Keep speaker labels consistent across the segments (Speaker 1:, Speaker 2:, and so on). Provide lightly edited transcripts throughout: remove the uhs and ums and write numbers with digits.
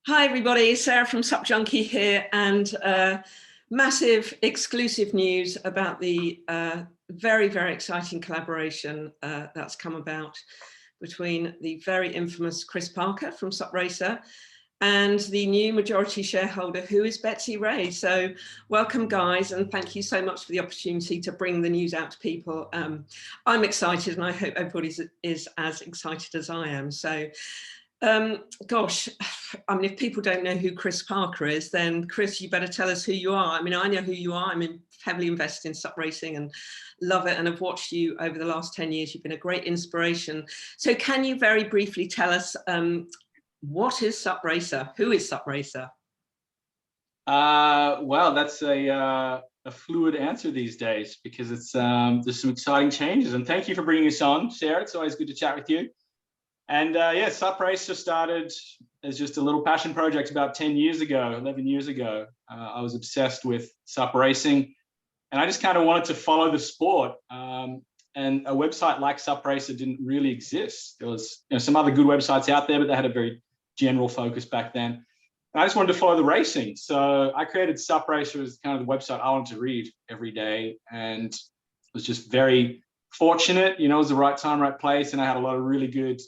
Speaker 1: Hi everybody, Sarah from SUPjunkie here, and massive exclusive news about the very, very exciting collaboration that's come about between the very infamous Chris Parker from SUP Racer and the new majority shareholder, who is Betsy Ray. So welcome guys, and thank you so much for the opportunity to bring the news out to people. I'm excited, and I hope everybody is as excited as I am. So gosh, I mean, if people don't know who Chris Parker is, then Chris, you better tell us who you are. I mean, I know who you are. I'm heavily invested in SUP racing and love it, and I've watched you over the last 10 years. You've been a great inspiration. So can you very briefly tell us what is SUP Racer? Who is SUP Racer?
Speaker 2: Well, that's a fluid answer these days, because it's there's some exciting changes. And thank you for bringing us on, Sarah. It's always good to chat with you. And yeah, SUP Racer started as just a little passion project about 10 years ago, 11 years ago. I was obsessed with SUP racing, and I just kind of wanted to follow the sport. And a website like SUP Racer didn't really exist. There was some other good websites out there, but they had a very general focus back then. And I just wanted to follow the racing. So I created SUP Racer as kind of the website I wanted to read every day, and was just very fortunate. It was the right time, right place, and I had a lot of really good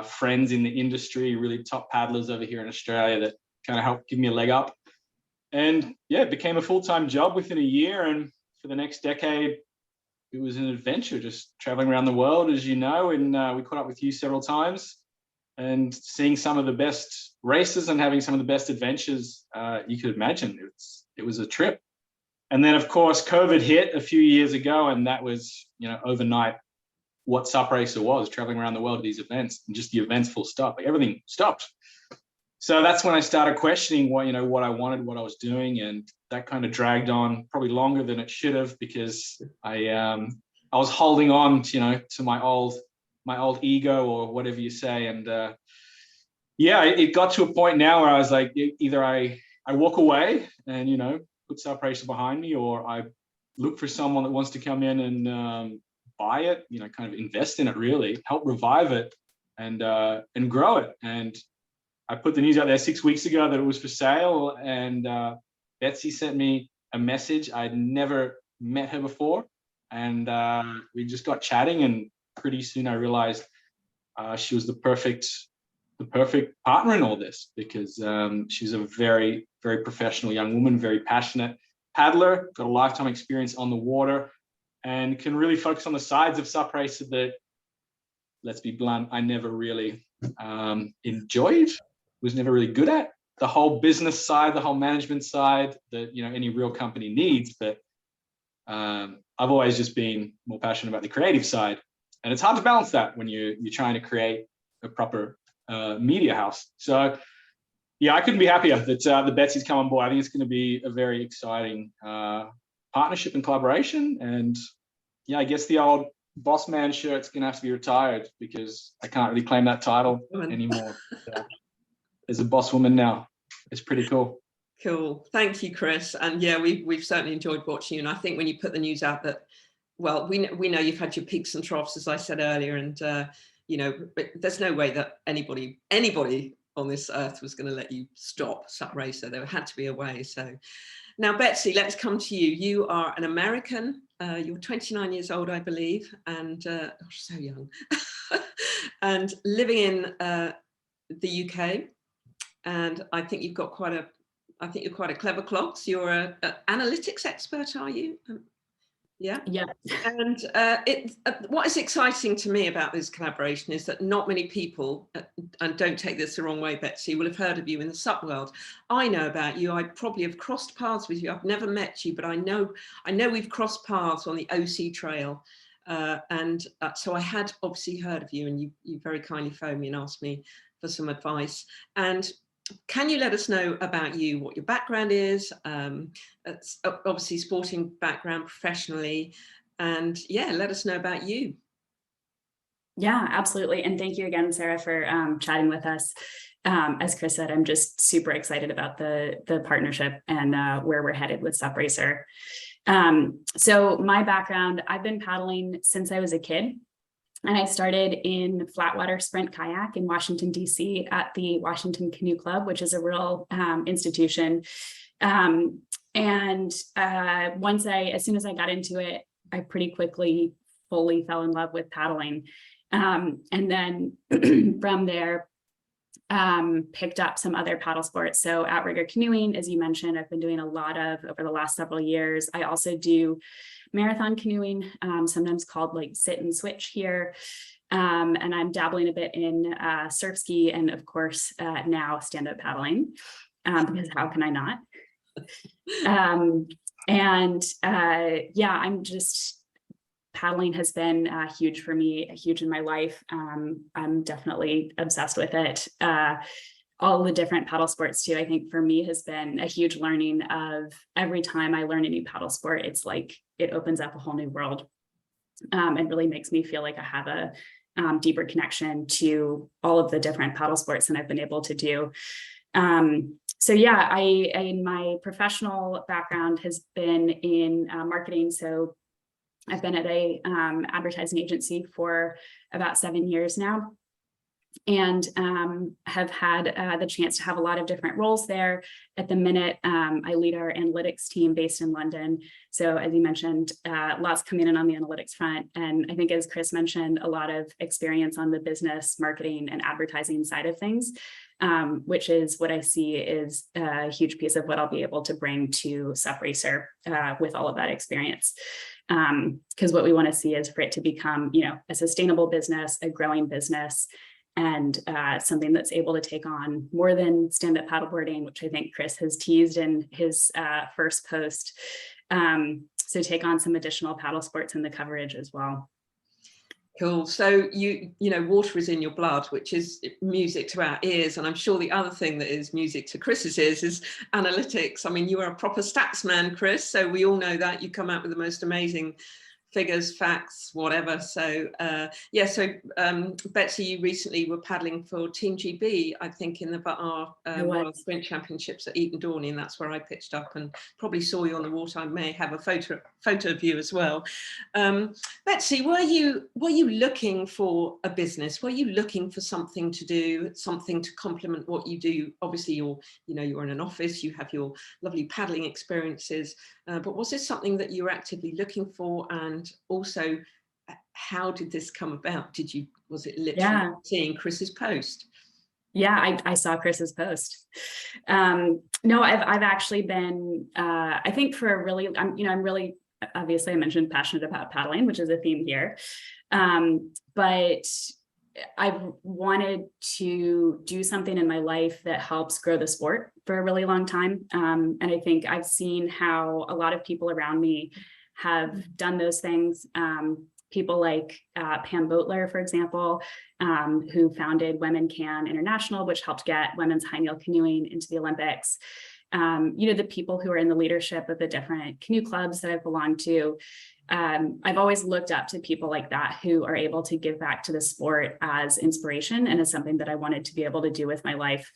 Speaker 2: friends in the industry, really top paddlers over here in Australia that kind of helped give me a leg up. And yeah, it became a full-time job within a year. And for the next decade, it was an adventure, just traveling around the world, as you know. And we caught up with you several times and seeing some of the best races and having some of the best adventures you could imagine. It was a trip. And then, of course, COVID hit a few years ago, and that was, overnight what SUP Racer was, traveling around the world to these events, and just the events full stop. Like, everything stopped. So that's when I started questioning what I wanted, what I was doing, and that kind of dragged on probably longer than it should have, because I was holding on, to my old ego, or whatever you say. And yeah, it got to a point now where I was like, either I walk away and put SUP Racer behind me, or I look for someone that wants to come in and buy it, kind of invest in it, really help revive it and grow it. And I put the news out there 6 weeks ago that it was for sale, and Betsy sent me a message. I'd never met her before, and we just got chatting, and pretty soon I realized she was the perfect partner in all this, because she's a very, very professional young woman, very passionate paddler, got a lifetime experience on the water, and can really focus on the sides of SUP Racer that, let's be blunt, I never really enjoyed, was never really good at. The whole business side, the whole management side that any real company needs, but I've always just been more passionate about the creative side, and it's hard to balance that when you're trying to create a proper media house. So yeah, I couldn't be happier that the Betsy's come on board. I think it's going to be a very exciting partnership and collaboration. And yeah, I guess the old boss man shirt's gonna have to be retired, because I can't really claim that title anymore. So there's a boss woman now. It's pretty cool.
Speaker 1: Cool, thank you, Chris. And yeah, we've certainly enjoyed watching you. And I think when you put the news out that, well, we know you've had your peaks and troughs, as I said earlier, and there's no way that anybody on this earth was going to let you stop SUP Racer. There had to be a way. So now, Betsy, let's come to you. You are an American. You're 29 years old, I believe, and so young, and living in the UK. And I think you've got you're quite a clever clogs. You're an analytics expert, are you? Yeah.
Speaker 3: Yeah.
Speaker 1: And what is exciting to me about this collaboration is that not many people, and don't take this the wrong way, Betsy, will have heard of you in the SUP world. I know about you. I probably have crossed paths with you. I've never met you, but I know we've crossed paths on the OC trail. So I had obviously heard of you, and you very kindly phoned me and asked me for some advice. And can you let us know about you, what your background is, obviously sporting background professionally, and yeah, let us know about you.
Speaker 3: Yeah, absolutely. And thank you again, Sarah, for chatting with us. As Chris said, I'm just super excited about the partnership and where we're headed with SUP Racer. So my background, I've been paddling since I was a kid. And I started in flatwater sprint kayak in Washington, D.C. at the Washington Canoe Club, which is a real institution. As soon as I got into it, I pretty quickly fully fell in love with paddling. And then from there, picked up some other paddle sports. So outrigger canoeing, as you mentioned, I've been doing a lot of over the last several years. I also do marathon canoeing, sometimes called like sit and switch here. And I'm dabbling a bit in surf ski and of course now stand-up paddling, because how can I not? I'm just, paddling has been huge for me, huge in my life. I'm definitely obsessed with it. All the different paddle sports too, I think for me has been a huge learning of every time I learn a new paddle sport, it's like it opens up a whole new world, and really makes me feel like I have a deeper connection to all of the different paddle sports that I've been able to do. My professional background has been in marketing. So I've been at a advertising agency for about 7 years now, and have had the chance to have a lot of different roles there. At the minute, I lead our analytics team based in London. So as you mentioned, lots coming in on the analytics front. And I think as Chris mentioned, a lot of experience on the business, marketing, and advertising side of things, which is what I see is a huge piece of what I'll be able to bring to SUP Racer with all of that experience. Because what we want to see is for it to become, a sustainable business, a growing business, and something that's able to take on more than stand-up paddleboarding, which I think Chris has teased in his first post. So take on some additional paddle sports in the coverage as well.
Speaker 1: Cool. So water is in your blood, which is music to our ears. And I'm sure the other thing that is music to Chris's ears is analytics. I mean, you are a proper stats man, Chris. So we all know that you come out with the most amazing figures, facts, whatever. So Betsy, you recently were paddling for Team GB, I think, in the World Sprint Championships at Eton Dorney, and that's where I pitched up and probably saw you on the water. I may have a photo of you as well. Betsy, were you looking for a business? Were you looking for something to do, something to complement what you do? Obviously, you're in an office, you have your lovely paddling experiences, but was this something that you were actively looking for? And also, how did this come about? Was it literally seeing Chris's post?
Speaker 3: Yeah, I saw Chris's post. No, I've actually been, I think for a really, I'm really, obviously I mentioned passionate about paddling, which is a theme here. But I've wanted to do something in my life that helps grow the sport for a really long time. And I think I've seen how a lot of people around me have done those things. People like Pam Boatler, for example, who founded Women Can International, which helped get women's high kneel canoeing into the Olympics. The people who are in the leadership of the different canoe clubs that I've belonged to. I've always looked up to people like that who are able to give back to the sport as inspiration, and as something that I wanted to be able to do with my life.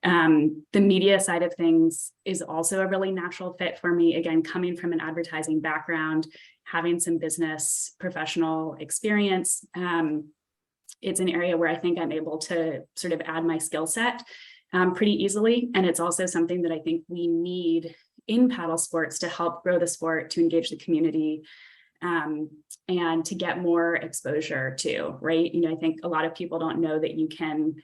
Speaker 3: The media side of things is also a really natural fit for me. Again, coming from an advertising background, having some business professional experience, it's an area where I think I'm able to sort of add my skill set pretty easily. And it's also something that I think we need in paddle sports to help grow the sport, to engage the community, and to get more exposure to, right? I think a lot of people don't know that you can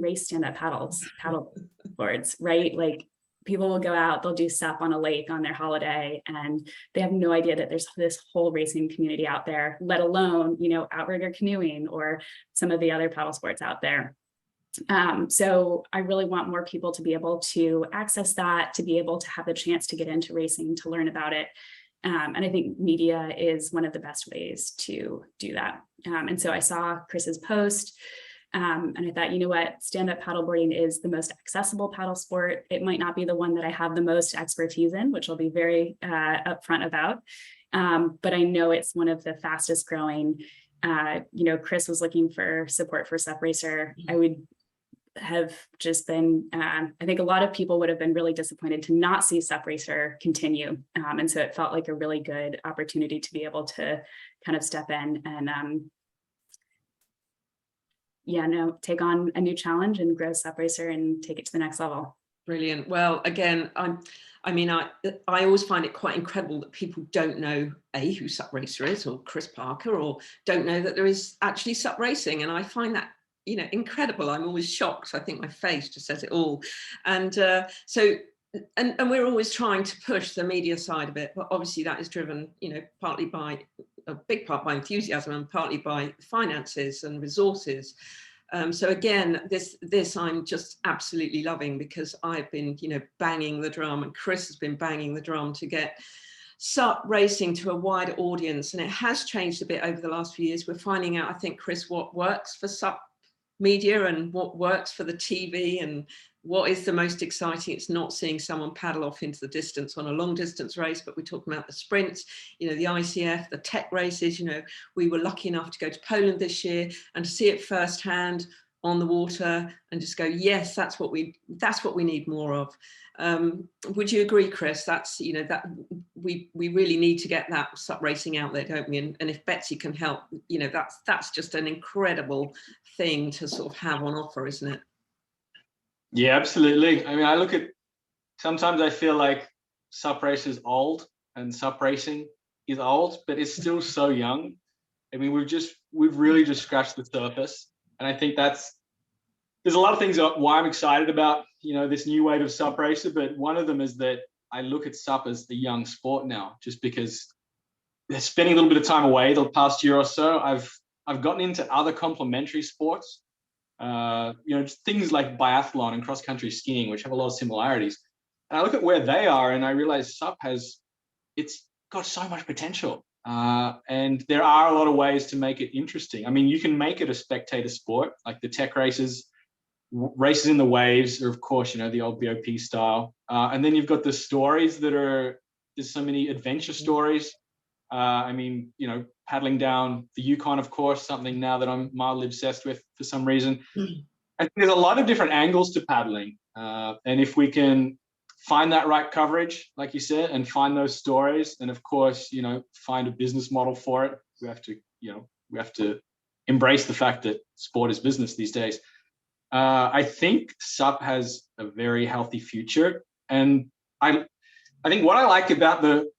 Speaker 3: race stand-up paddle boards, right? Like, people will go out, they'll do SUP on a lake on their holiday, and they have no idea that there's this whole racing community out there, let alone, outrigger canoeing or some of the other paddle sports out there. So I really want more people to be able to access that, to be able to have the chance to get into racing, to learn about it. And I think media is one of the best ways to do that. And so I saw Chris's post, and I thought, stand-up paddleboarding is the most accessible paddle sport. It might not be the one that I have the most expertise in, which I'll be very upfront about. But I know it's one of the fastest growing. Chris was looking for support for SUP Racer. have just been, I think a lot of people would have been really disappointed to not see SUP Racer continue. And so it felt like a really good opportunity to be able to kind of step in and take on a new challenge and grow SUP Racer and take it to the next level.
Speaker 1: Brilliant. Well, again, I always find it quite incredible that people don't know who SUP Racer is, or Chris Parker, or don't know that there is actually SUP racing. And I find that, incredible. I'm always shocked. I think my face just says it all. And and we're always trying to push the media side of it, but obviously that is driven, partly by a big part by enthusiasm and partly by finances and resources. So again, this I'm just absolutely loving, because I've been, banging the drum, and Chris has been banging the drum to get SUP racing to a wider audience. And it has changed a bit over the last few years. We're finding out, I think, Chris, what works for SUP media and what works for the TV, and what is the most exciting. It's not seeing someone paddle off into the distance on a long distance race, but we're talking about the sprints, the ICF, the tech races. We were lucky enough to go to Poland this year and to see it firsthand on the water and just go, yes, that's what we need more of. Would you agree, Chris? That's, that we really need to get that SUP racing out there, don't we? And if Betsy can help, that's just an incredible thing to sort of have on offer, isn't it?
Speaker 2: Yeah, absolutely. I mean, sometimes I feel like SUP race is old and SUP racing is old, but it's still so young. I mean, we've really just scratched the surface. And I think there's a lot of things why I'm excited about, this new wave of SUP Racer, but one of them is that I look at SUP as the young sport now, just because they're spending a little bit of time away the past year or so. I've gotten into other complementary sports, just things like biathlon and cross-country skiing, which have a lot of similarities. And I look at where they are and I realize SUP it's got so much potential. And there are a lot of ways to make it interesting. I mean, you can make it a spectator sport, like the tech races in the waves, or of course, the old BOP style. And then you've got the stories there's so many adventure stories. I mean, paddling down the Yukon, of course, something now that I'm mildly obsessed with for some reason. I think there's a lot of different angles to paddling. And if we can find that right coverage, like you said, and find those stories, and of course, find a business model for it, we have to embrace the fact that sport is business these days. I think SUP has a very healthy future. And I think what I like about the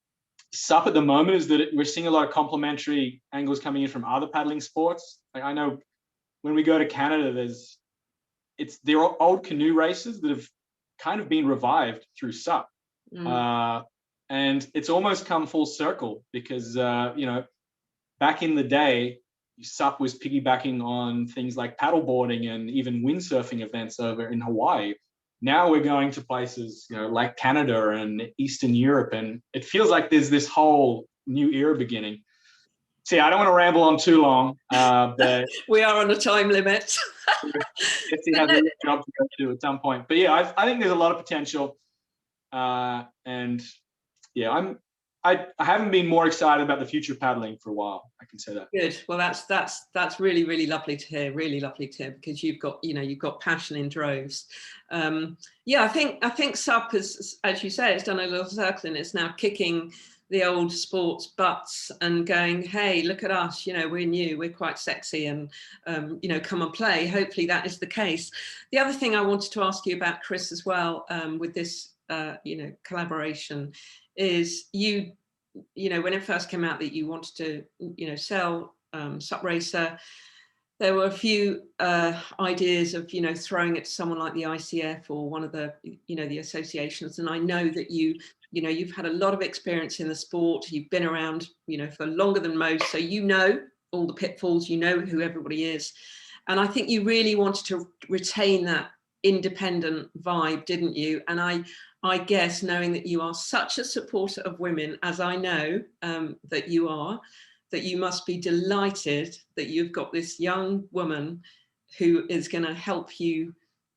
Speaker 2: SUP at the moment is that we're seeing a lot of complementary angles coming in from other paddling sports. Like, I know when we go to Canada, there are old canoe races that have kind of been revived through SUP. And it's almost come full circle because, back in the day, SUP was piggybacking on things like paddleboarding and even windsurfing events over in Hawaii. Now we're going to places, like Canada and Eastern Europe, and it feels like there's this whole new era beginning. See, I don't want to ramble on too long, but
Speaker 1: we are on a time limit.
Speaker 2: Betsy has a job to go to at some point. But yeah, I think there's a lot of potential, and yeah, I haven't been more excited about the future of paddling for a while. I can say that.
Speaker 1: Good. Well, that's really, really lovely to hear. Really lovely to hear, because you've got passion in droves. Yeah, I think SUP has, as you say, it's done a little circle and it's now kicking the old sports butts and going, hey, look at us, we're new, we're quite sexy, and come and play. Hopefully that is the case. The other thing I wanted to ask you about, Chris, as well, with this collaboration, is when it first came out that you wanted to sell SUP Racer, there were a few ideas of throwing it to someone like the ICF or one of the the associations. And I know that you've had a lot of experience in the sport. You've been around for longer than most, so all the pitfalls, who everybody is. And I think you really wanted to retain that independent vibe, didn't you? And I guess, knowing that you are such a supporter of women, as I know that you are, that you must be delighted that you've got this young woman who is going to help you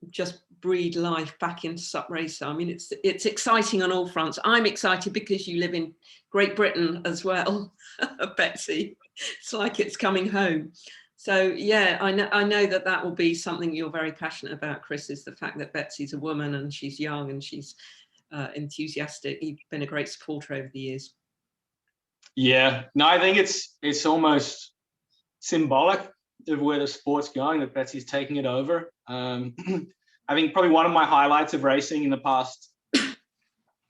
Speaker 1: just breathe life back into SUP Racer. I mean, it's exciting on all fronts. I'm excited because you live in Great Britain as well, Betsy. It's like it's coming home. So yeah, I know that that will be something you're very passionate about, Chris, is the fact that Betsy's a woman and she's young and she's enthusiastic. You've been a great supporter over the years.
Speaker 2: Yeah, no, I think it's almost symbolic of where the sport's going, that Betsy's taking it over. I think probably one of my highlights of racing in the past,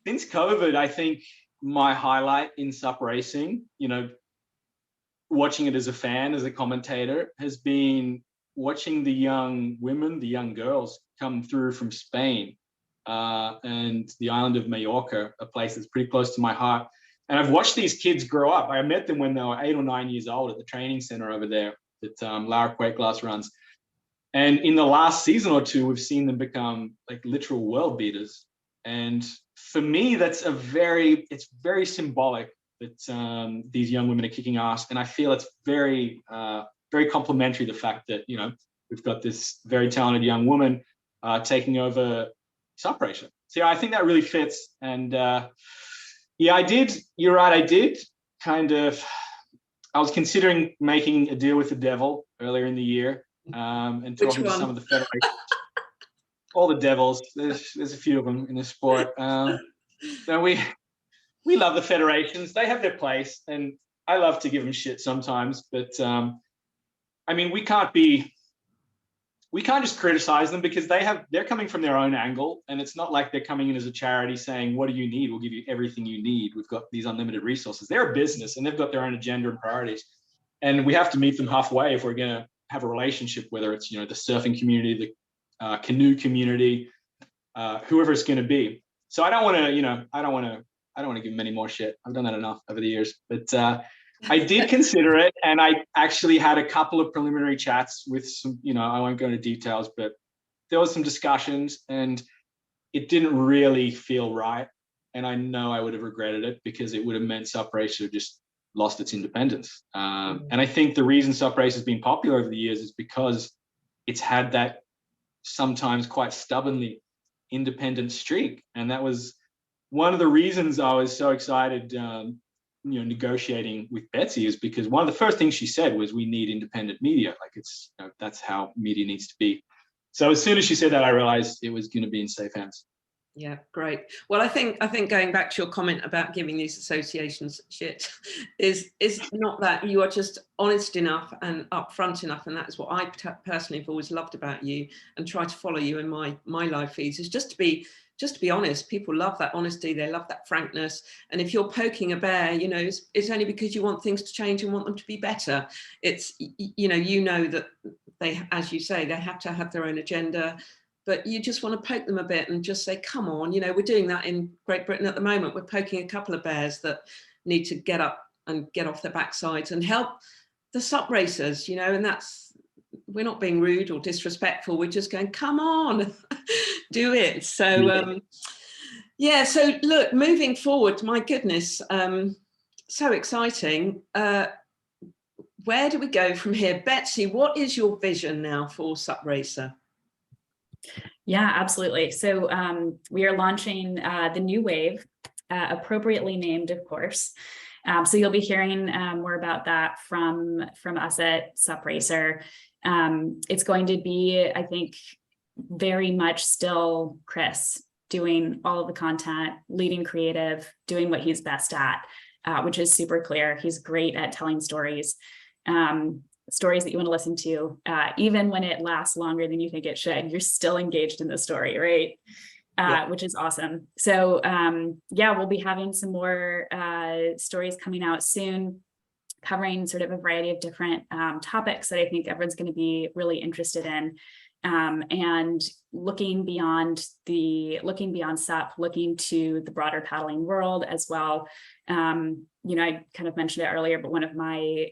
Speaker 2: since COVID, I think my highlight in SUP racing, you know, watching it as a fan, as a commentator, has been watching the young women, the young girls come through from Spain and the island of Mallorca, a place that's pretty close to my heart. And I've watched these kids grow up. I met them when they were 8 or 9 years old at the training center over there that Lara Quaitglass runs. And in the last season or two, we've seen them become like literal world beaters. And for me, it's very symbolic that these young women are kicking ass. And I feel it's very, very complimentary, the fact that, you know, we've got this very talented young woman taking over SUP Racer. So yeah, I think that really fits. And yeah, you're right, I did I was considering making a deal with the devil earlier in the year and talking to some of the federations. All the devils, there's a few of them in the sport. So we love the federations. They have their place, and I love to give them shit sometimes. But I mean, we can't just criticize them, because they're coming from their own angle, and it's not like they're coming in as a charity saying, "What do you need? We'll give you everything you need. We've got these unlimited resources." They're a business, and they've got their own agenda and priorities, and we have to meet them halfway if we're going to have a relationship. Whether it's, you know, the surfing community, the canoe community, whoever it's going to be. So I don't want to give them any more shit. I've done that enough over the years. But I did consider it, and I actually had a couple of preliminary chats with some, you know, I won't go into details, but there was some discussions, and it didn't really feel right. And I know I would have regretted it, because it would have meant SUP Racer just lost its independence. And I think the reason SUP Racer has been popular over the years is because it's had that sometimes quite stubbornly independent streak. And that was one of the reasons I was so excited, you know, negotiating with Betsy, is because one of the first things she said was, we need independent media. Like, it's, you know, that's how media needs to be. So as soon as she said that, I realized it was going to be in safe hands.
Speaker 1: Yeah, great. Well, I think going back to your comment about giving these associations shit is not that. You are just honest enough and upfront enough, and that is what I personally have always loved about you, and try to follow you in my live feeds, is just to be honest. People love that honesty, they love that frankness. And if you're poking a bear, you know, it's only because you want things to change and want them to be better. It's, you know that they, as you say, they have to have their own agenda. But you just want to poke them a bit and just say, come on, you know, we're doing that in Great Britain at the moment. We're poking a couple of bears that need to get up and get off their backsides and help the SUP racers, you know, and we're not being rude or disrespectful. We're just going, come on, do it. So, yeah, so look, moving forward, my goodness, so exciting. Where do we go from here? Betsy, what is your vision now for SUP Racer?
Speaker 3: Yeah, absolutely. So we are launching the new wave, appropriately named, of course. So you'll be hearing more about that from us at SUP Racer. It's going to be, I think, very much still Chris doing all of the content, leading creative, doing what he's best at, which is super clear. He's great at telling stories. Stories that you want to listen to, even when it lasts longer than you think it should, you're still engaged in the story, right? Yeah. Which is awesome. So yeah, we'll be having some more stories coming out soon, covering sort of a variety of different topics that I think everyone's going to be really interested in. And looking beyond SUP, looking to the broader paddling world as well. You know, I kind of mentioned it earlier, but one of my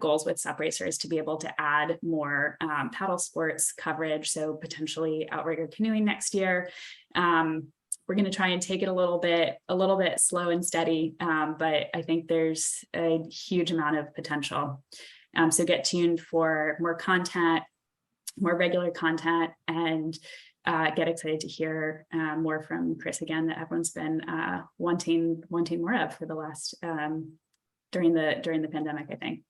Speaker 3: goals with SUP Racer is to be able to add more paddle sports coverage. So potentially outrigger canoeing next year. We're going to try and take it a little bit slow and steady, but I think there's a huge amount of potential. So get tuned for more content, more regular content, and get excited to hear more from Chris again, that everyone's been wanting more of for the last during the pandemic, I think.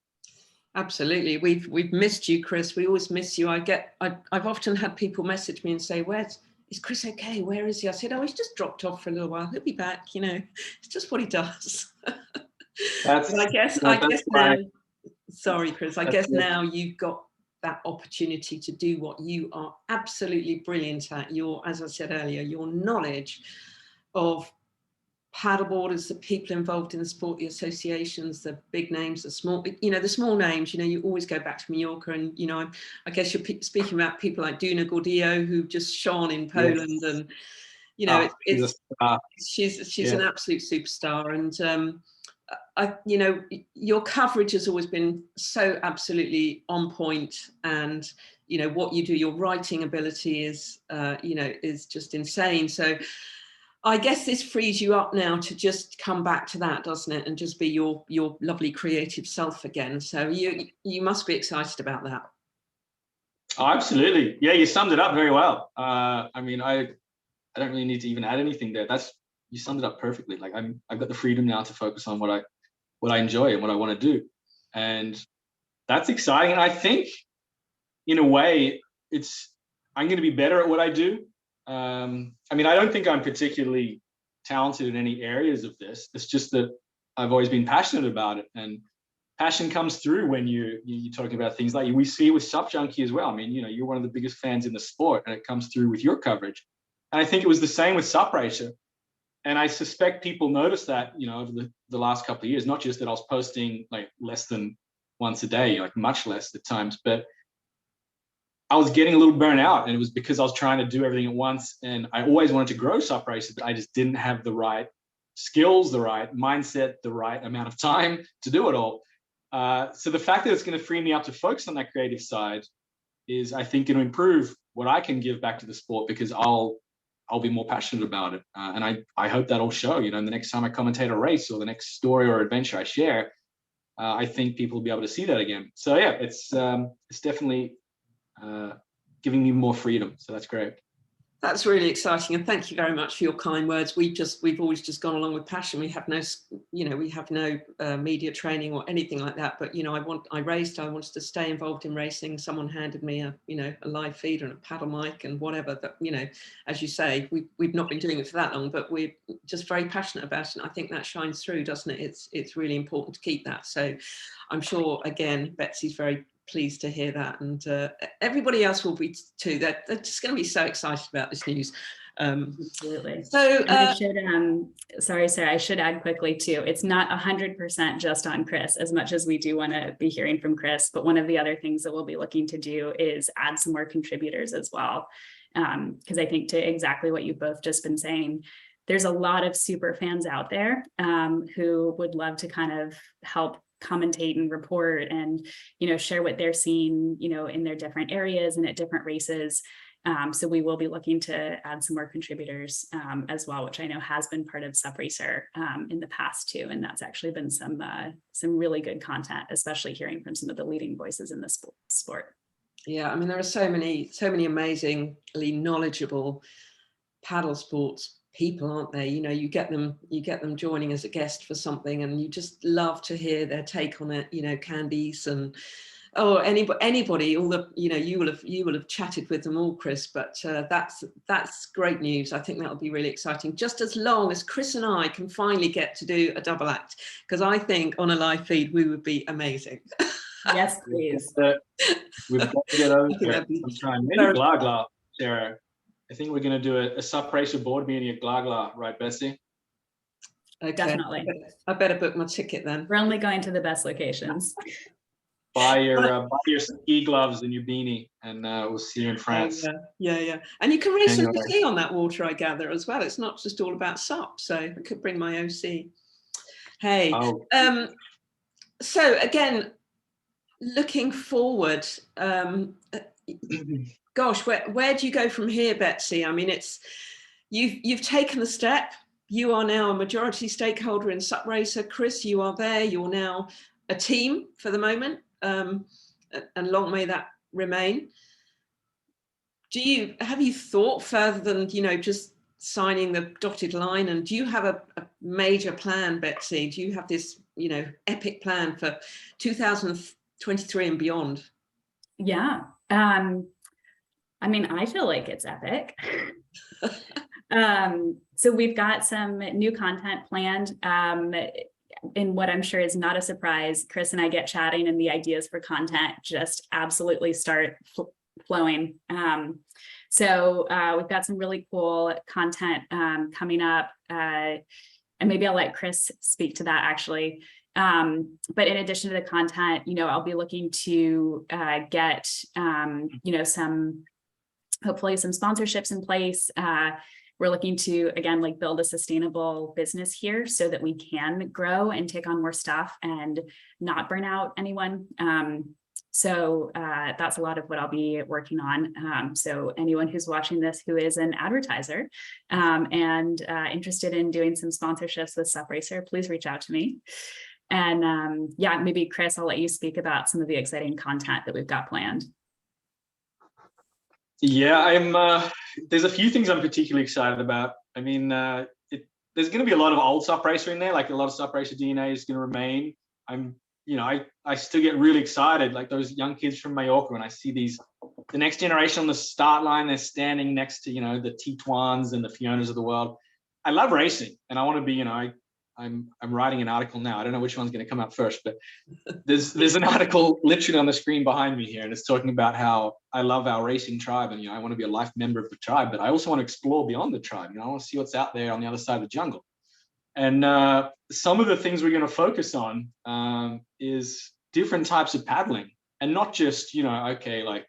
Speaker 1: Absolutely. We've missed you, Chris. We always miss you. I've often had people message me and say, is Chris okay? Where is he? I said, oh, he's just dropped off for a little while. He'll be back. You know, it's just what he does.
Speaker 2: That's,
Speaker 1: I guess now, sorry, Chris, I guess now you've got that opportunity to do what you are absolutely brilliant at. As I said earlier, your knowledge of paddleboarders, the people involved in the sport, the associations, the big names, the small names, you always go back to Mallorca, and, I guess you're speaking about people like Duna Gordillo, who just shone in Poland. Yes. And, she's an absolute superstar. And, your coverage has always been so absolutely on point, and, what you do, your writing ability is, is just insane. So I guess this frees you up now to just come back to that, doesn't it? And just be your lovely creative self again. So you must be excited about that.
Speaker 2: Oh, absolutely. Yeah, you summed it up very well. I mean, I don't really need to even add anything there. You summed it up perfectly. Like I've got the freedom now to focus on what I enjoy and what I want to do. And that's exciting. And I think in a way I'm going to be better at what I do. I mean, I don't think I'm particularly talented in any areas of this. It's just that I've always been passionate about it, and passion comes through when you're talking about things like we see with SUPjunkie as well. I mean, you're one of the biggest fans in the sport, and it comes through with your coverage. And I think it was the same with SUP Racer. And I suspect people noticed that, over the last couple of years, not just that I was posting like less than once a day, like much less at times, but I was getting a little burnt out, and it was because I was trying to do everything at once. And I always wanted to grow SUP Racer, but I just didn't have the right skills, the right mindset, the right amount of time to do it all. So the fact that it's going to free me up to focus on that creative side is, I think, going to improve what I can give back to the sport, because I'll be more passionate about it. And I hope that'll show, the next time I commentate a race or the next story or adventure I share, I think people will be able to see that again. So yeah, it's definitely giving me more freedom. So that's great.
Speaker 1: That's really exciting, and thank you very much for your kind words. We've always just gone along with passion. We have no, media training or anything like that. But I wanted to stay involved in racing. Someone handed me a live feed and a paddle mic and whatever. That as you say, we've not been doing it for that long, but we're just very passionate about it. And I think that shines through, doesn't it? It's really important to keep that. So I'm sure, again, Betsy's very pleased to hear that, and everybody else will be too. They're just going to be so excited about this news.
Speaker 3: Absolutely.
Speaker 1: So
Speaker 3: I should sorry, Sarah, I should add quickly too, it's not 100% just on Chris, as much as we do want to be hearing from Chris, but one of the other things that we'll be looking to do is add some more contributors as well, because I think, to exactly what you've both just been saying, there's a lot of super fans out there who would love to kind of help commentate and report and share what they're seeing in their different areas and at different races. So we will be looking to add some more contributors as well, which I know has been part of SUP Racer in the past too, and that's actually been some really good content, especially hearing from some of the leading voices in the sport.
Speaker 1: Yeah, I mean, there are so many amazingly knowledgeable paddle sports people, aren't there? You get them joining as a guest for something, and you just love to hear their take on it. Candice and anybody, all the you will have chatted with them all, Chris. But that's great news. I think that'll be really exciting. Just as long as Chris and I can finally get to do a double act, because I think on a live feed we would be amazing.
Speaker 3: Yes, please.
Speaker 2: We've got to get over there sometime. Maybe Glagla, Sarah. I think we're going to do a SUP Racer board meeting at Glagla, right, Betsy?
Speaker 1: Okay.
Speaker 3: Definitely.
Speaker 1: I better book my ticket then.
Speaker 3: We're only going to the best locations.
Speaker 2: Buy your ski gloves and your beanie, and we'll see you in France.
Speaker 1: Yeah. And you can race an OC on that water, I gather, as well. It's not just all about SUP, so I could bring my OC. Hey. Oh. So again, looking forward, gosh, where do you go from here, Betsy? I mean, you've taken the step. You are now a majority stakeholder in SUP Racer. Chris, you are there. You're now a team for the moment, and long may that remain. Have you thought further than just signing the dotted line? And do you have a major plan, Betsy? Do you have this epic plan for 2030? 23 and beyond.
Speaker 3: Yeah. I mean, I feel like it's epic. So we've got some new content planned. In what I'm sure is not a surprise, Chris and I get chatting and the ideas for content just absolutely start flowing. So we've got some really cool content coming up, and maybe I'll let Chris speak to that actually. But in addition to the content, I'll be looking to get, hopefully some sponsorships in place. We're looking to, again, like build a sustainable business here so that we can grow and take on more stuff and not burn out anyone. So that's a lot of what I'll be working on. So anyone who's watching this who is an advertiser and interested in doing some sponsorships with SUP Racer, please reach out to me. And yeah, maybe Chris, I'll let you speak about some of the exciting content that we've got planned.
Speaker 2: Yeah, there's a few things I'm particularly excited about. I mean, there's going to be a lot of old SUP Racer in there, like a lot of SUP Racer DNA is going to remain. I still get really excited, like those young kids from Mallorca, when I see the next generation on the start line, they're standing next to, the Tituans and the Fionas of the world. I love racing, and I want to be, I'm writing an article now. I don't know which one's going to come out first, but there's an article literally on the screen behind me here, and it's talking about how I love our racing tribe, and I want to be a life member of the tribe, but I also want to explore beyond the tribe. I want to see what's out there on the other side of the jungle. And some of the things we're going to focus on is different types of paddling, and not just like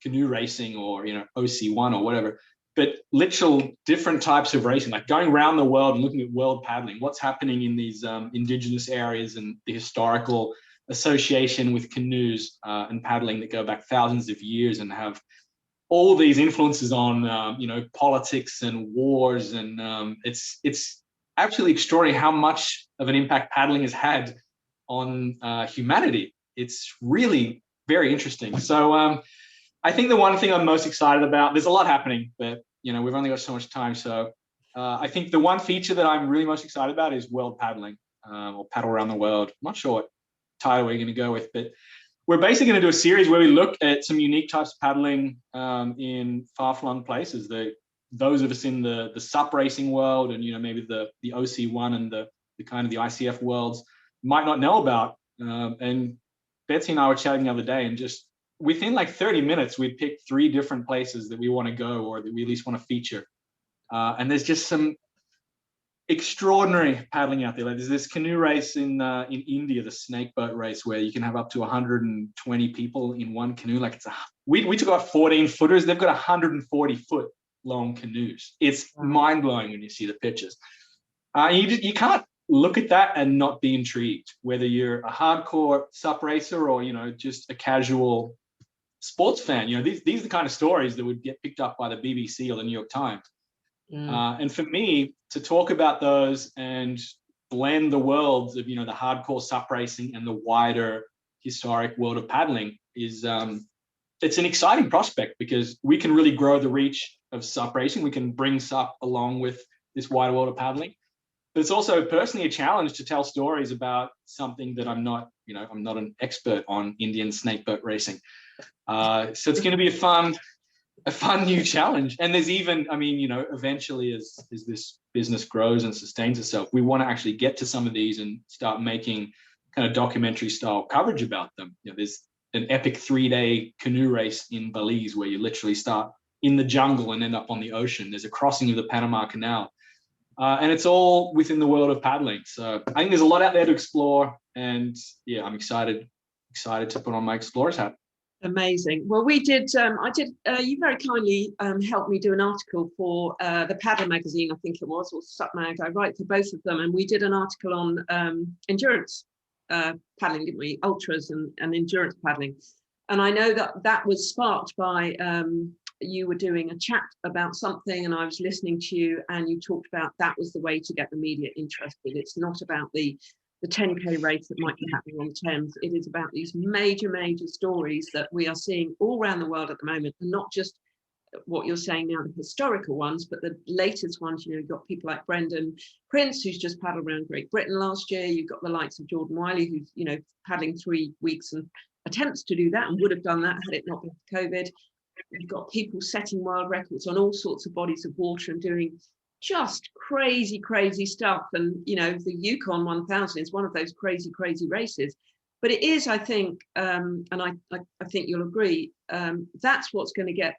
Speaker 2: canoe racing or OC1 or whatever, but literal different types of racing, like going around the world and looking at world paddling, what's happening in these indigenous areas and the historical association with canoes and paddling that go back thousands of years and have all these influences on, politics and wars. And it's absolutely extraordinary how much of an impact paddling has had on humanity. It's really very interesting. So I think the one thing I'm most excited about, there's a lot happening, but we've only got so much time. So I think the one feature that I'm really most excited about is world paddling, or paddle around the world. I'm not sure what title we're going to go with, but we're basically going to do a series where we look at some unique types of paddling in far-flung places. Those of us in the SUP racing world and maybe the OC1 and the kind of the ICF worlds might not know about. And Betsy and I were chatting the other day, and just within like 30 minutes, we picked 3 different places that we want to go, or that we at least want to feature. And there's just some extraordinary paddling out there. Like there's this canoe race in India, the snake boat race, where you can have up to 120 people in one canoe. Like we took about 14 footers. They've got 140 foot long canoes. It's mind blowing when you see the pictures. You can't look at that and not be intrigued, whether you're a hardcore SUP racer or just a casual sports fan. These are the kind of stories that would get picked up by the BBC or the New York Times. And for me to talk about those and blend the worlds of the hardcore SUP racing and the wider historic world of paddling is it's an exciting prospect, because we can really grow the reach of SUP racing. We can bring SUP along with this wider world of paddling. But it's also personally a challenge to tell stories about something that I'm not an expert on, Indian snakeboat racing. So it's going to be a fun new challenge. And there's even, eventually as this business grows and sustains itself, we want to actually get to some of these and start making kind of documentary style coverage about them. There's an epic 3-day canoe race in Belize where you literally start in the jungle and end up on the ocean. There's a crossing of the Panama Canal. And it's all within the world of paddling. So I think there's a lot out there to explore, and yeah, I'm excited to put on my explorer's hat.
Speaker 1: Amazing. Well, we did, you very kindly helped me do an article for the Paddle magazine, I think it was, or SUP Mag. I write for both of them, and we did an article on endurance paddling, didn't we? Ultras and endurance paddling. And I know that was sparked by you were doing a chat about something, and I was listening to you, and you talked about that was the way to get the media interested. It's not about the 10K race that might be happening on the Thames. It is about these major stories that we are seeing all around the world at the moment, and not just what you're saying now, the historical ones, but the latest ones. You've got people like Brendan Prince, who's just paddled around Great Britain last year. You've got the likes of Jordan Wiley, who's paddling 3 weeks and attempts to do that and would have done that had it not been for COVID. You've got people setting world records on all sorts of bodies of water and doing just crazy, crazy stuff. And, you know, the Yukon 1000 is one of those crazy, crazy races. But it is, I think, and I think you'll agree, that's what's going to get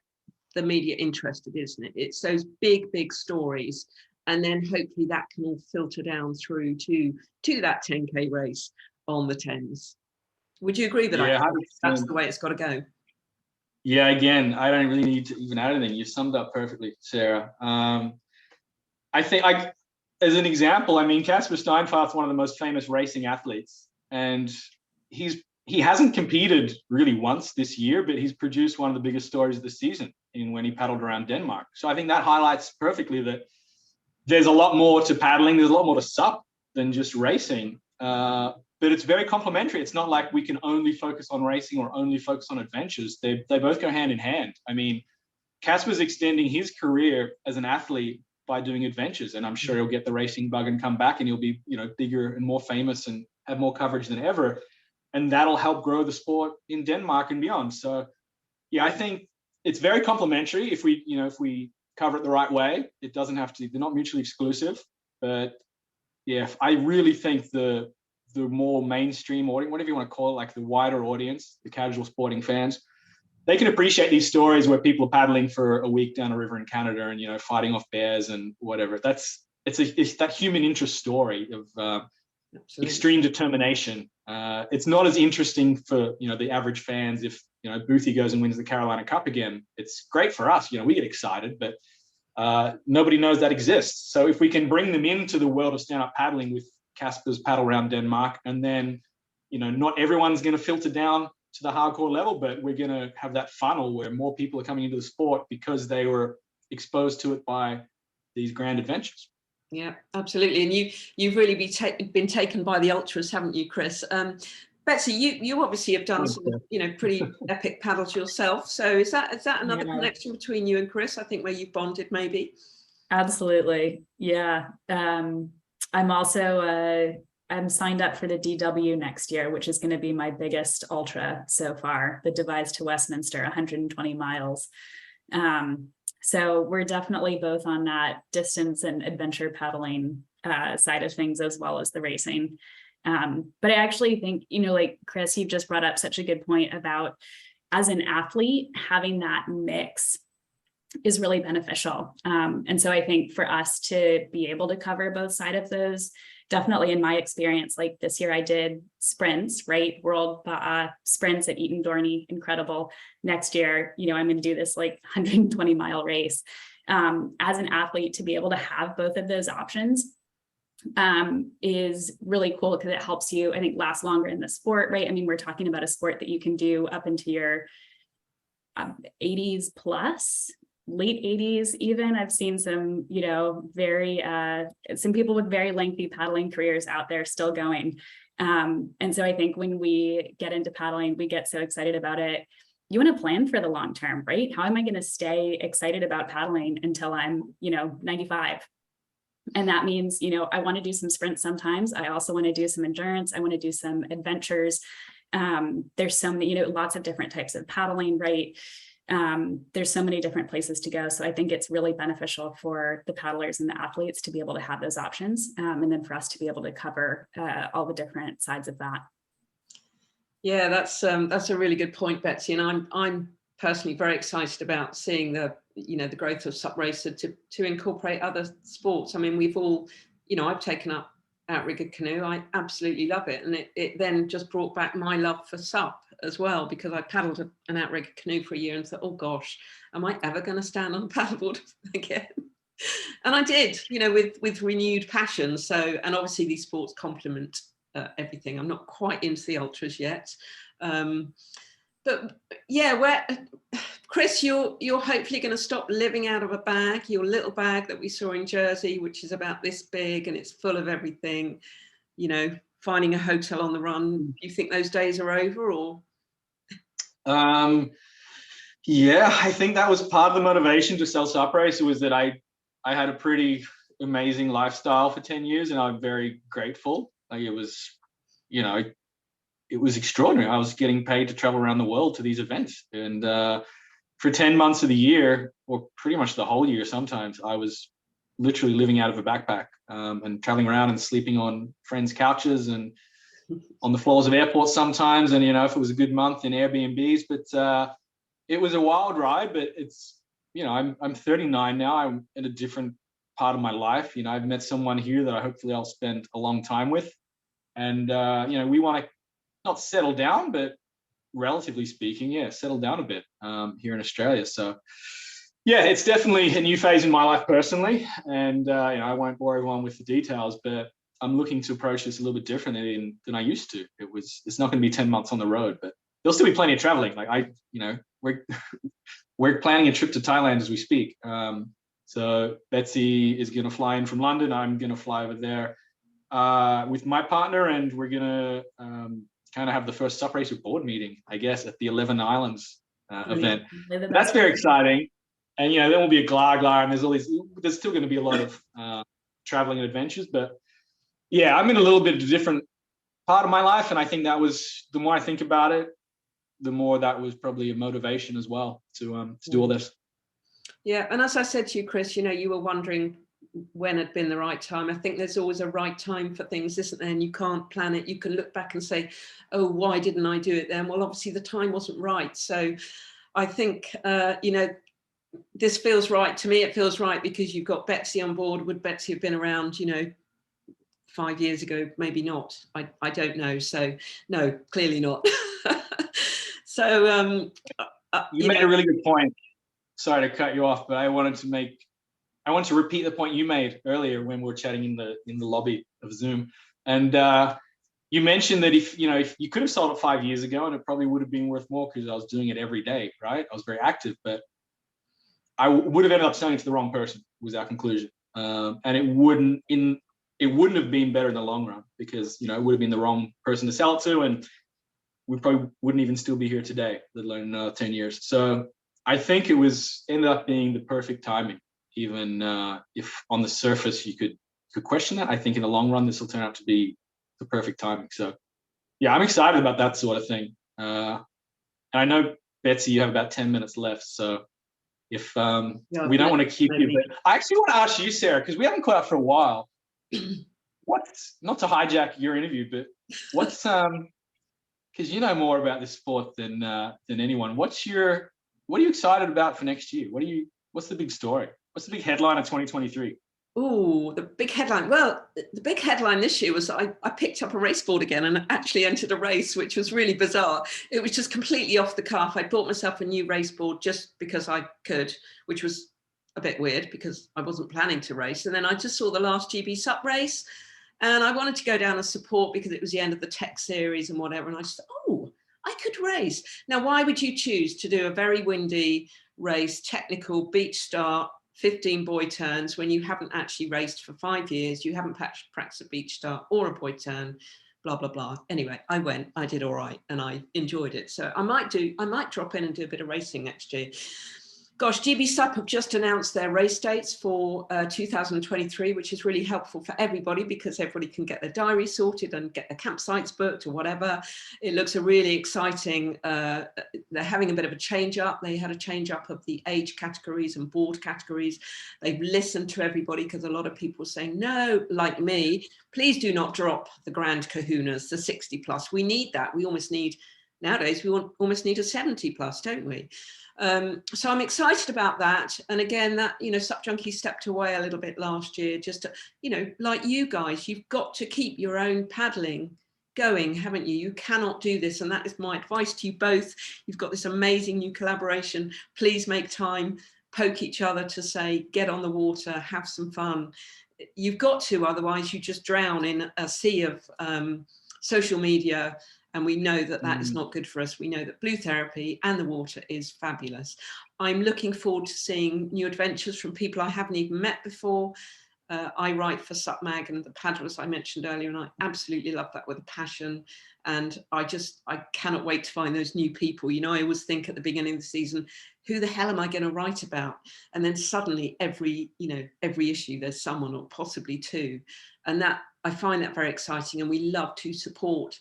Speaker 1: the media interested, isn't it? It's those big, big stories. And then hopefully that can all filter down through to that 10K race on the Thames. Would you agree that that's the way it's got to go?
Speaker 2: Yeah, again, I don't really need to even add anything. You summed up perfectly, Sarah. I think, as an example, I mean, Casper Steinfath's one of the most famous racing athletes, and he hasn't competed really once this year, but he's produced one of the biggest stories of the season when he paddled around Denmark. So I think that highlights perfectly that there's a lot more to paddling. There's a lot more to SUP than just racing. But it's very complementary. It's not like we can only focus on racing or only focus on adventures. They both go hand in hand. I mean, Casper's extending his career as an athlete by doing adventures, and I'm sure he'll get the racing bug and come back, and he'll be, you know, bigger and more famous and have more coverage than ever, and that'll help grow the sport in Denmark and beyond. So, yeah, I think it's very complementary if we cover it the right way. It doesn't have to. They're not mutually exclusive, but yeah, I really think the more mainstream audience, whatever you want to call it, like the wider audience, the casual sporting fans, they can appreciate these stories where people are paddling for a week down a river in Canada and, you know, fighting off bears and whatever. It's that human interest story of extreme determination. It's not as interesting for, you know, the average fans. If, you know, Boothie goes and wins the Carolina Cup again, it's great for us. You know, we get excited, but nobody knows that exists. So if we can bring them into the world of stand-up paddling with Casper's paddle around Denmark, and then, you know, not everyone's going to filter down to the hardcore level, but we're going to have that funnel where more people are coming into the sport because they were exposed to it by these grand adventures.
Speaker 1: Yeah, absolutely. And you've really been taken by the ultras, haven't you, Chris? Betsy, you obviously have done some, you know, pretty epic paddles yourself. So is that another connection between you and Chris? I think where you've bonded, maybe.
Speaker 3: Absolutely, yeah. I'm also I'm signed up for the DW next year, which is going to be my biggest ultra so far, the Devizes to Westminster, 120 miles. So we're definitely both on that distance and adventure paddling side of things, as well as the racing. But I actually think, you know, like Chris, you just brought up such a good point about, as an athlete, having that mix is really beneficial. And so I think for us to be able to cover both sides of those, definitely in my experience, like this year I did sprints, right? World sprints at Eton Dorney, incredible. Next year, you know, I'm going to do this like 120 mile race. As an athlete, to be able to have both of those options is really cool, because it helps you, I think, last longer in the sport, right? I mean, we're talking about a sport that you can do up into your 80s plus, late 80s even. I've seen some, you know, some people with very lengthy paddling careers out there still going. And so I think when we get into paddling, we get so excited about it. You want to plan for the long term, right? How am I going to stay excited about paddling until I'm, you know, 95? And that means, you know, I want to do some sprints sometimes. I also want to do some endurance. I want to do some adventures. There's so many, you know, lots of different types of paddling, right? There's so many different places to go. So I think it's really beneficial for the paddlers and the athletes to be able to have those options. And then for us to be able to cover all the different sides of that.
Speaker 1: Yeah, that's a really good point, Betsy. And I'm personally very excited about seeing the growth of SUP Racer to incorporate other sports. I mean, we've all, you know, I've taken up outrigger canoe. I absolutely love it. And it then just brought back my love for SUP as well, because I paddled an outrigger canoe for a year and thought, oh gosh, am I ever going to stand on a paddleboard again? And I did, you know, with renewed passion. So, and obviously these sports complement everything. I'm not quite into the ultras yet. But yeah, Chris, you're hopefully going to stop living out of a bag, your little bag that we saw in Jersey, which is about this big and it's full of everything, you know, finding a hotel on the run. Do you think those days are over, or?
Speaker 2: Yeah, I think that was part of the motivation to sell SUP Racer, was that I had a pretty amazing lifestyle for 10 years and I'm very grateful. Like, it was, you know, it was extraordinary. I was getting paid to travel around the world to these events. And for 10 months of the year, or pretty much the whole year sometimes, I was literally living out of a backpack and traveling around and sleeping on friends' couches and on the floors of airports sometimes. And, you know, if it was a good month, in Airbnbs. But it was a wild ride, but it's, you know, I'm 39 now. I'm in a different part of my life. You know, I've met someone here that I hopefully I'll spend a long time with. And, you know, we want to not settle down, but relatively speaking, yeah, settle down a bit here in Australia. So yeah, it's definitely a new phase in my life personally. And, you know, I won't bore everyone with the details, but I'm looking to approach this a little bit differently than I used to. It's not going to be 10 months on the road, but there'll still be plenty of traveling. Like you know, we're planning a trip to Thailand as we speak. So Betsy is going to fly in from London. I'm going to fly over there with my partner, and we're going to kind of have the first SUP Racer board meeting, I guess, at the 11 Islands event. That's very exciting. And, you know, then we'll be a glar, and there's still going to be a lot of traveling and adventures. But yeah, I'm in a little bit of a different part of my life. And I think that was, the more I think about it, the more that was probably a motivation as well to do all this.
Speaker 1: Yeah, and as I said to you, Chris, you know, you were wondering when had been the right time. I think there's always a right time for things, isn't there? And you can't plan it. You can look back and say, oh, why didn't I do it then? Well, obviously the time wasn't right. So I think, you know, this feels right to me. It feels right because you've got Betsy on board. Would Betsy have been around, you know, 5 years ago? Maybe not. I don't know. So no, clearly not. So
Speaker 2: you made a really good point. Sorry to cut you off, but I want to repeat the point you made earlier when we were chatting in the lobby of Zoom. And you mentioned that if you could have sold it 5 years ago, and it probably would have been worth more because I was doing it every day, right? I was very active, but I would have ended up selling it to the wrong person, was our conclusion. And it wouldn't have been better in the long run, because, you know, it would have been the wrong person to sell it to, and we probably wouldn't even still be here today, let alone another 10 years. So I think it ended up being the perfect timing, even if on the surface you could question that. I think in the long run, this will turn out to be the perfect timing. So yeah, I'm excited about that sort of thing. And I know, Betsy, you have about 10 minutes left. So if we don't want to keep you, but I actually want to ask you, Sarah, because we haven't caught up for a while. What's, not to hijack your interview, but what's because you know more about this sport than anyone. What are you excited about for next year? What's the big story? What's the big headline of 2023?
Speaker 1: Oh, the big headline. Well, the big headline this year was I picked up a race board again and actually entered a race, which was really bizarre. It was just completely off the cuff. I bought myself a new race board just because I could, which was a bit weird because I wasn't planning to race. And then I just saw the last GB SUP race, and I wanted to go down and support because it was the end of the tech series and whatever. And I just, oh, I could race. Now, why would you choose to do a very windy race, technical beach start, 15 boy turns, when you haven't actually raced for 5 years, you haven't practiced a beach start or a boy turn, blah, blah, blah. Anyway, I went, I did all right, and I enjoyed it. So I might drop in and do a bit of racing next year. Gosh, GB SUP have just announced their race dates for 2023, which is really helpful for everybody because everybody can get their diary sorted and get their campsites booked or whatever. It looks a really exciting, they're having a bit of a change up. They had a change up of the age categories and board categories. They've listened to everybody because a lot of people are saying, no, like me, please do not drop the grand kahunas, the 60 plus. We need that. We almost need, nowadays, we almost need a 70 plus, don't we? So I'm excited about that. And again, that, you know, SUPjunkie stepped away a little bit last year, just to, you know, like you guys, you've got to keep your own paddling going, haven't you? You cannot do this. And that is my advice to you both. You've got this amazing new collaboration. Please make time, poke each other to say, get on the water, have some fun. You've got to, otherwise you just drown in a sea of social media. And we know that that is not good for us. We know that blue therapy and the water is fabulous. I'm looking forward to seeing new adventures from people I haven't even met before. I write for SUP Mag and the Paddlers I mentioned earlier, and I absolutely love that with a passion. And I cannot wait to find those new people. You know, I always think at the beginning of the season, who the hell am I going to write about? And then suddenly every issue, there's someone or possibly two. And that, I find that very exciting. And we love to support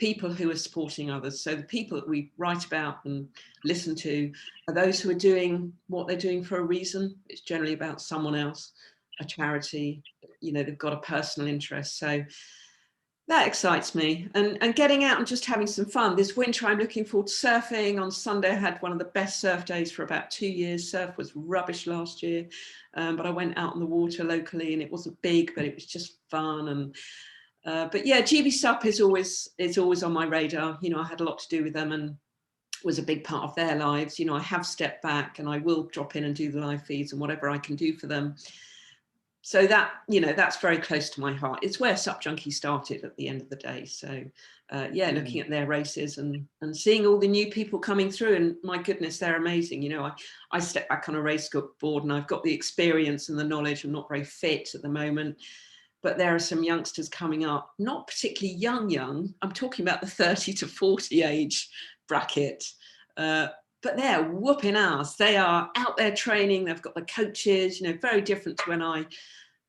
Speaker 1: people who are supporting others. So the people that we write about and listen to are those who are doing what they're doing for a reason. It's generally about someone else, a charity, you know, they've got a personal interest. So that excites me, and getting out and just having some fun. This winter, I'm looking forward to surfing. On Sunday, I had one of the best surf days for about 2 years. Surf was rubbish last year, but I went out on the water locally, and it wasn't big, but it was just fun. And but yeah, GB SUP is always on my radar. You know, I had a lot to do with them and was a big part of their lives. You know, I have stepped back, and I will drop in and do the live feeds and whatever I can do for them. So that, you know, that's very close to my heart. It's where SUPjunkie started at the end of the day. So yeah, looking at their races and seeing all the new people coming through, and my goodness, they're amazing. You know, I step back on a race board and I've got the experience and the knowledge. I'm not very fit at the moment, but there are some youngsters coming up, not particularly young. I'm talking about the 30 to 40 age bracket. But they're whooping ass. They are out there training. They've got the coaches, you know, very different to when I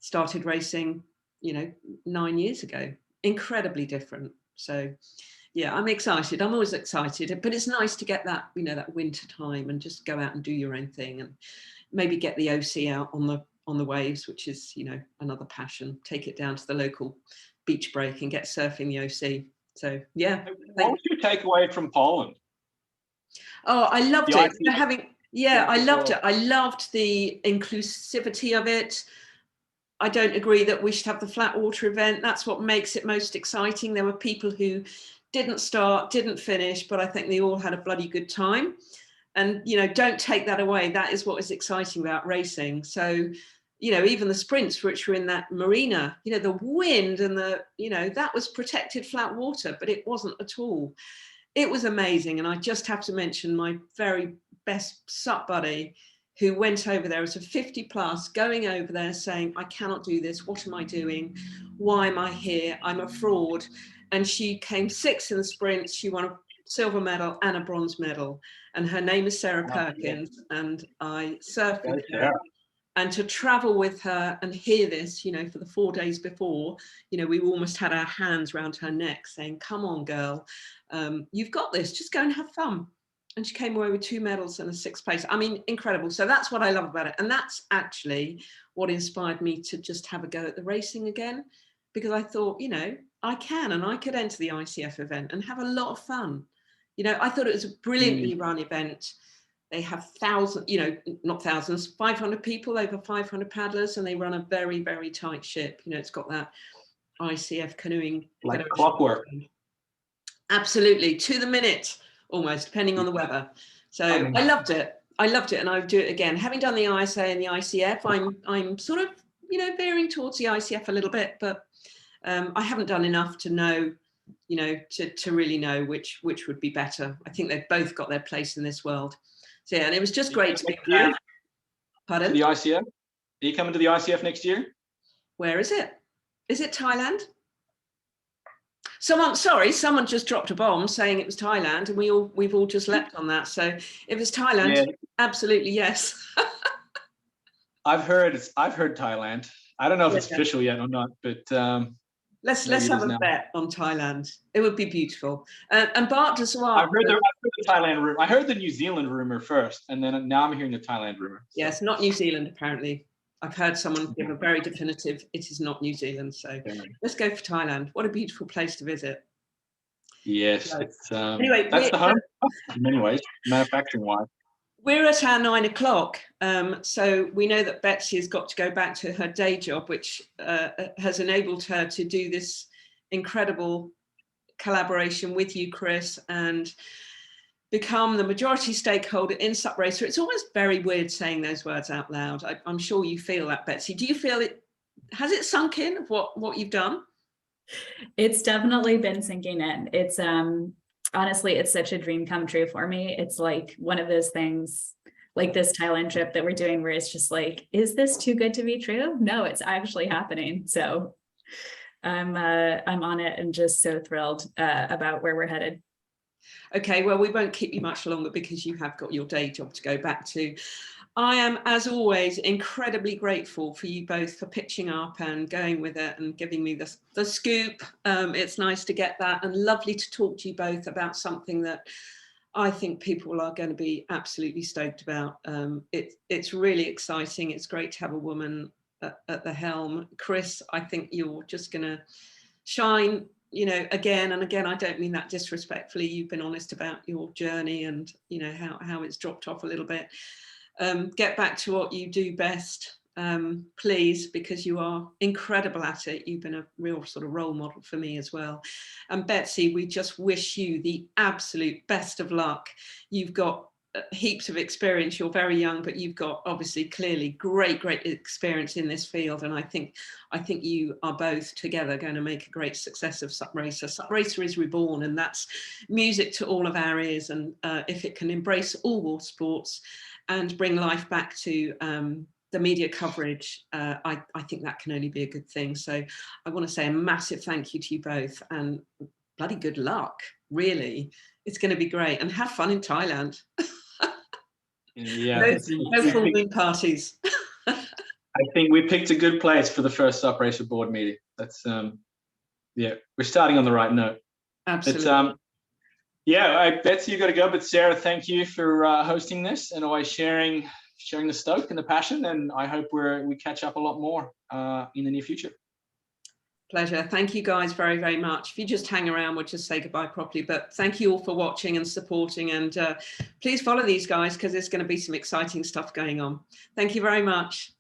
Speaker 1: started racing, you know, 9 years ago. Incredibly different. So yeah, I'm excited. I'm always excited, but it's nice to get that, you know, that winter time and just go out and do your own thing, and maybe get the OC out on the waves, which is, you know, another passion. Take it down to the local beach break and get surfing the OC. So yeah.
Speaker 2: What was your takeaway from Poland?
Speaker 1: Oh, I loved it. I loved
Speaker 2: well.
Speaker 1: it. I loved the inclusivity of it. I don't agree that we should have the flat water event. That's what makes it most exciting. There were people who didn't start, didn't finish, but I think they all had a bloody good time. And, you know, don't take that away. That is what is exciting about racing. So, you know, even the sprints, which were in that marina, you know, the wind and the, you know, that was protected flat water, but it wasn't at all. It was amazing. And I just have to mention my very best SUP buddy who went over there as a 50 plus, going over there saying, I cannot do this. What am I doing? Why am I here? I'm a fraud. And she came 6th in the sprint. She won a silver medal and a bronze medal. And her name is Sarah Perkins. And I surfed with her. And to travel with her and hear this, you know, for the 4 days before, you know, we almost had our hands around her neck saying, come on, girl, you've got this, just go and have fun. And she came away with 2 medals and a 6th place. I mean, incredible. So that's what I love about it. And that's actually what inspired me to just have a go at the racing again, because I thought, you know, I can, and I could enter the ICF event and have a lot of fun. You know, I thought it was a brilliantly run event. They have thousands, you know, not thousands, 500 people, over 500 paddlers, and they run a very, very tight ship. You know, it's got that ICF canoeing.
Speaker 2: Like clockwork.
Speaker 1: Absolutely, to the minute, almost, depending on the weather. So I loved it. I loved it, and I would do it again. Having done the ISA and the ICF, I'm sort of, you know, veering towards the ICF a little bit, but I haven't done enough to know, you know, to really know which would be better. I think they've both got their place in this world. So yeah, and it was just great to be here. Pardon?
Speaker 2: To the ICF? Are you coming to the ICF next year? Where
Speaker 1: is it? Is it Thailand? Someone just dropped a bomb saying it was Thailand, and we've all just leapt on that. So if it's Thailand, yeah. Absolutely yes.
Speaker 2: I've heard Thailand. I don't know if it's official yet or not, but
Speaker 1: let's have a bet on Thailand. It would be beautiful. And Bart as well.
Speaker 2: I've heard the Thailand rumor. I heard the New Zealand rumor first, and then now I'm hearing the Thailand rumor. So.
Speaker 1: Yes, not New Zealand apparently. I've heard someone give a very definitive, it is not New Zealand. So let's go for Thailand. What a beautiful place to visit.
Speaker 2: Yes,
Speaker 1: so,
Speaker 2: it's
Speaker 1: anyway,
Speaker 2: that's the home in many ways, manufacturing wise.
Speaker 1: We're at our 9 o'clock. So we know that Betsy has got to go back to her day job, which has enabled her to do this incredible collaboration with you, Chris, and become the majority stakeholder in SUP Racer. It's always very weird saying those words out loud. I'm sure you feel that, Betsy. Do you feel it? Has it sunk in of what you've done?
Speaker 3: It's definitely been sinking in. It's honestly, it's such a dream come true for me. It's like one of those things, like this Thailand trip that we're doing, where it's just like, is this too good to be true? No, it's actually happening. So I'm on it and just so thrilled about where we're headed.
Speaker 1: Okay, well, we won't keep you much longer because you have got your day job to go back to. I am, as always, incredibly grateful for you both for pitching up and going with it and giving me the scoop. It's nice to get that, and lovely to talk to you both about something that I think people are going to be absolutely stoked about. It's really exciting. It's great to have a woman at the helm. Chris, I think you're just going to shine, you know, again and again. I don't mean that disrespectfully. You've been honest about your journey and, you know, how it's dropped off a little bit. Get back to what you do best, please, because you are incredible at it. You've been a real sort of role model for me as well. And Betsy, we just wish you the absolute best of luck. You've got heaps of experience. You're very young, but you've got obviously clearly great experience in this field. And I think you are both together going to make a great success of SUP Racer. SUP Racer is reborn, and that's music to all of our ears. And if it can embrace all water sports and bring life back to the media coverage, I think that can only be a good thing. So I want to say a massive thank you to you both, and bloody good luck, really. It's going to be great, and have fun in Thailand.
Speaker 2: Yeah,
Speaker 1: no full moon parties.
Speaker 2: I think we picked a good place for the first SUP Racer board meeting. That's yeah, we're starting on the right note.
Speaker 1: Absolutely.
Speaker 2: Betsy, you got to go, but Sarah, thank you for hosting this and always sharing the stoke and the passion. And I hope we catch up a lot more in the near future.
Speaker 1: Pleasure. Thank you guys very, very much. If you just hang around, we'll just say goodbye properly. But thank you all for watching and supporting. And please follow these guys, because there's going to be some exciting stuff going on. Thank you very much.